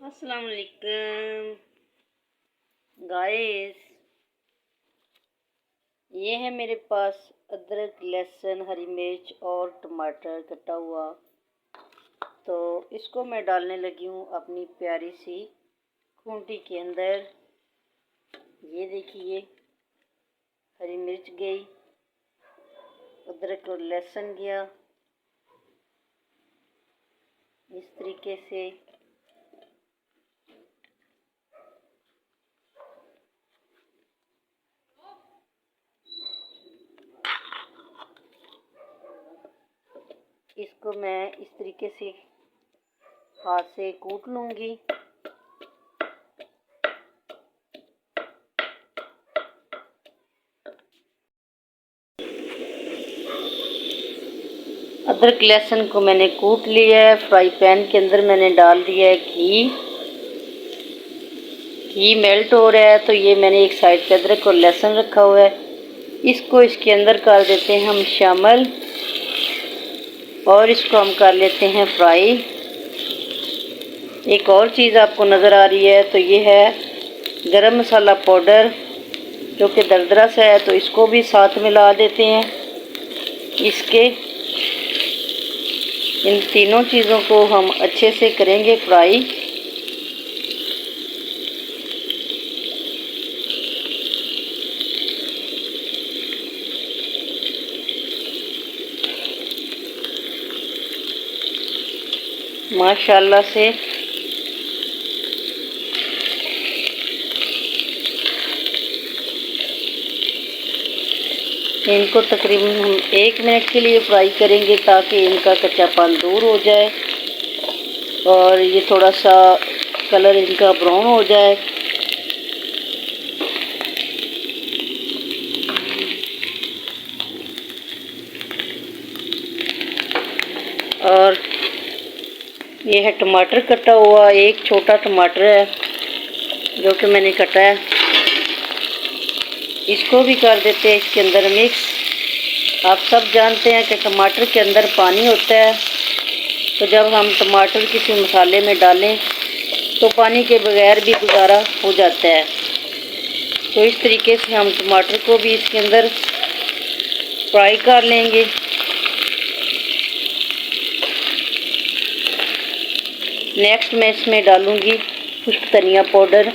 अस्सलाम वालेकुम गाइस। ये है मेरे पास अदरक, लहसुन, हरी मिर्च और टमाटर कटा हुआ। तो इसको मैं डालने लगी हूँ अपनी प्यारी सी खूंटी के अंदर। ये देखिए, हरी मिर्च गई, अदरक और लहसुन गया। इस तरीके से इसको मैं इस तरीके से हाथ से कूट लूँगी। अदरक लहसुन को मैंने कूट लिया है। फ्राई पैन के अंदर मैंने डाल दिया है घी मेल्ट हो रहा है। तो ये मैंने एक साइड पे अदरक और लहसुन रखा हुआ है, इसको इसके अंदर कर देते हैं हम शामिल और इसको हम कर लेते हैं फ्राई। एक और चीज़ आपको नज़र आ रही है, तो ये है गरम मसाला पाउडर जो कि दरदरा सा है, तो इसको भी साथ मिला देते हैं। इसके इन तीनों चीज़ों को हम अच्छे से करेंगे फ्राई। माशाल्लाह से इनको तकरीबन हम 1 मिनट के लिए फ्राई करेंगे ताकि इनका कच्चापन दूर हो जाए और ये थोड़ा सा कलर इनका ब्राउन हो जाए। और ये है टमाटर कटा हुआ, एक छोटा टमाटर है जो कि मैंने कटा है, इसको भी कर देते हैं इसके अंदर मिक्स। आप सब जानते हैं कि टमाटर के अंदर पानी होता है, तो जब हम टमाटर किसी मसाले में डालें तो पानी के बगैर भी गुजारा हो जाता है। तो इस तरीके से हम टमाटर को भी इसके अंदर फ्राई कर लेंगे। नेक्स्ट मैं इसमें डालूँगी खुश्क धनिया पाउडर,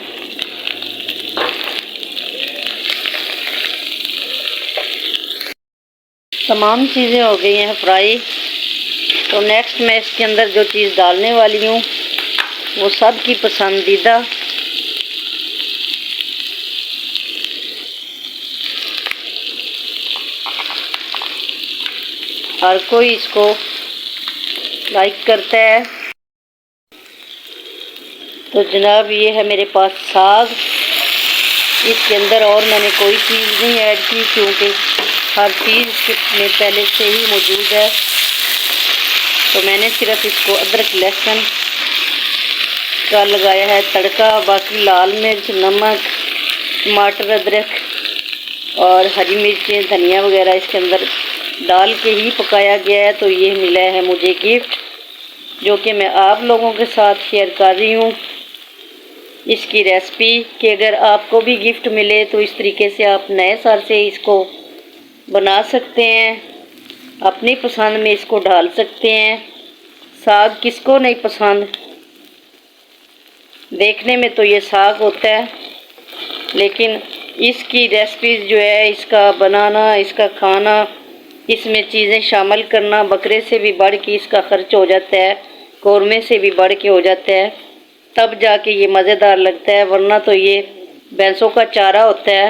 तमाम चीज़ें हो गई हैं फ्राई। तो नेक्स्ट मैं इसके अंदर जो चीज़ डालने वाली हूँ वो सब की पसंदीदा हर कोई इसको लाइक करता है। तो जनाब, ये है मेरे पास साग। इसके अंदर और मैंने कोई चीज़ नहीं ऐड की क्योंकि हर चीज़ में पहले से ही मौजूद है। तो मैंने सिर्फ इसको अदरक लहसुन का लगाया है तड़का। बाकी लाल मिर्च, नमक, टमाटर, अदरक और हरी मिर्चें, धनिया वगैरह इसके अंदर डाल के ही पकाया गया है। तो ये मिला है मुझे गिफ्ट, जो कि मैं आप लोगों के साथ शेयर कर रही हूँ इसकी रेसिपी। कि अगर आपको भी गिफ्ट मिले तो इस तरीके से आप नए साल से इसको बना सकते हैं, अपनी पसंद में इसको डाल सकते हैं। साग किसको नहीं पसंद, देखने में तो ये साग होता है, लेकिन इसकी रेसिपीज़ जो है, इसका बनाना, इसका खाना, इसमें चीज़ें शामिल करना बकरे से भी बढ़ के इसका खर्च हो जाता है, कौरमे से भी बढ़ के हो जाता है, तब जाके ये मज़ेदार लगता है। वरना तो ये भैंसों का चारा होता है।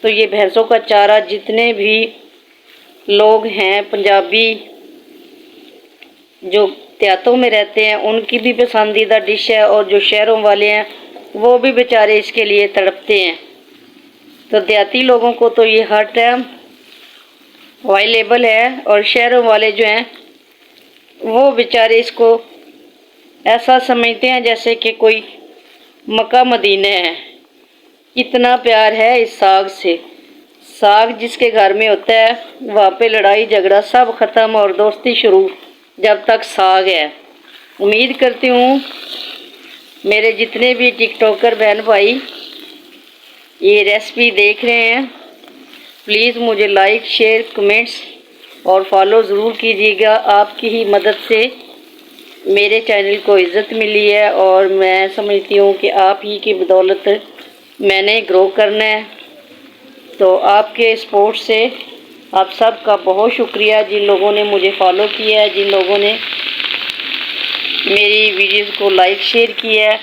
तो ये भैंसों का चारा जितने भी लोग हैं पंजाबी जो देहातों में रहते हैं उनकी भी पसंदीदा डिश है, और जो शहरों वाले हैं वो भी बेचारे इसके लिए तड़पते हैं। तो देहाती लोगों को तो ये हर टाइम अवेलेबल है, और शहरों वाले जो हैं वो बेचारे इसको ऐसा समझते हैं जैसे कि कोई मक्का मदीना है। इतना प्यार है इस साग से। साग जिसके घर में होता है वहाँ पे लड़ाई झगड़ा सब ख़त्म और दोस्ती शुरू, जब तक साग है। उम्मीद करती हूँ मेरे जितने भी टिकटॉकर बहन भाई ये रेसिपी देख रहे हैं, प्लीज़ मुझे लाइक शेयर कमेंट्स और फॉलो ज़रूर कीजिएगा। आपकी ही मदद से मेरे चैनल को इज़्ज़त मिली है और मैं समझती हूँ कि आप ही की बदौलत मैंने ग्रो करना है। तो आपके सपोर्ट से आप सबका बहुत शुक्रिया, जिन लोगों ने मुझे फॉलो किया है, जिन लोगों ने मेरी वीडियोस को लाइक शेयर किया है,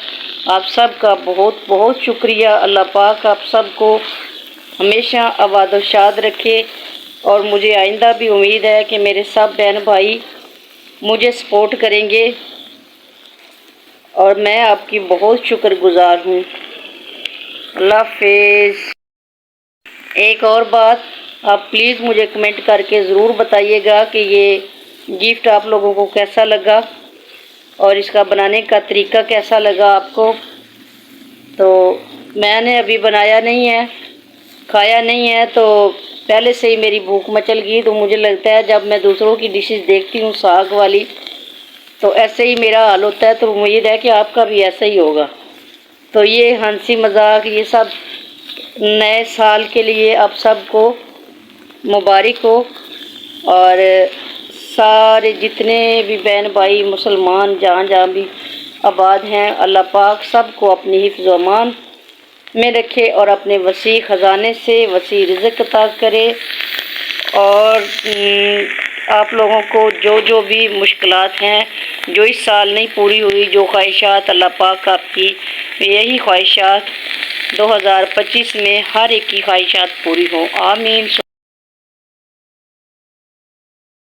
आप सबका बहुत बहुत शुक्रिया। अल्लाह पाक आप सबको हमेशा आबाद और शाद रखे और मुझे आइंदा भी उम्मीद है कि मेरे सब बहन भाई मुझे सपोर्ट करेंगे और मैं आपकी बहुत शुक्रगुजार हूँ। अल्लाह हाफिज़। एक और बात, आप प्लीज़ मुझे कमेंट करके ज़रूर बताइएगा कि ये गिफ्ट आप लोगों को कैसा लगा और इसका बनाने का तरीका कैसा लगा आपको। तो मैंने अभी बनाया नहीं है, खाया नहीं है, तो पहले से ही मेरी भूख मचल गई। तो मुझे लगता है जब मैं दूसरों की डिशेस देखती हूँ साग वाली, तो ऐसे ही मेरा हाल होता है। तो उम्मीद है कि आपका भी ऐसा ही होगा। तो ये हंसी मजाक ये सब नए साल के लिए आप सबको मुबारक हो और सारे जितने भी बहन भाई मुसलमान जहाँ जहाँ भी आबाद हैं, अल्लाह पाक सबको अपनी हिफ्ज़ व अमान में रखे और अपने वसी ख़जाने से वसी रिज़्क़ अता करे। और आप लोगों को जो जो भी मुश्किलात हैं, जो इस साल नहीं पूरी हुई, जो ख्वाहिशात, अल्लाह पाक आपकी यही ख्वाहिशात 2025 में हर एक की ख्वाहिशात पूरी हों। आमीन।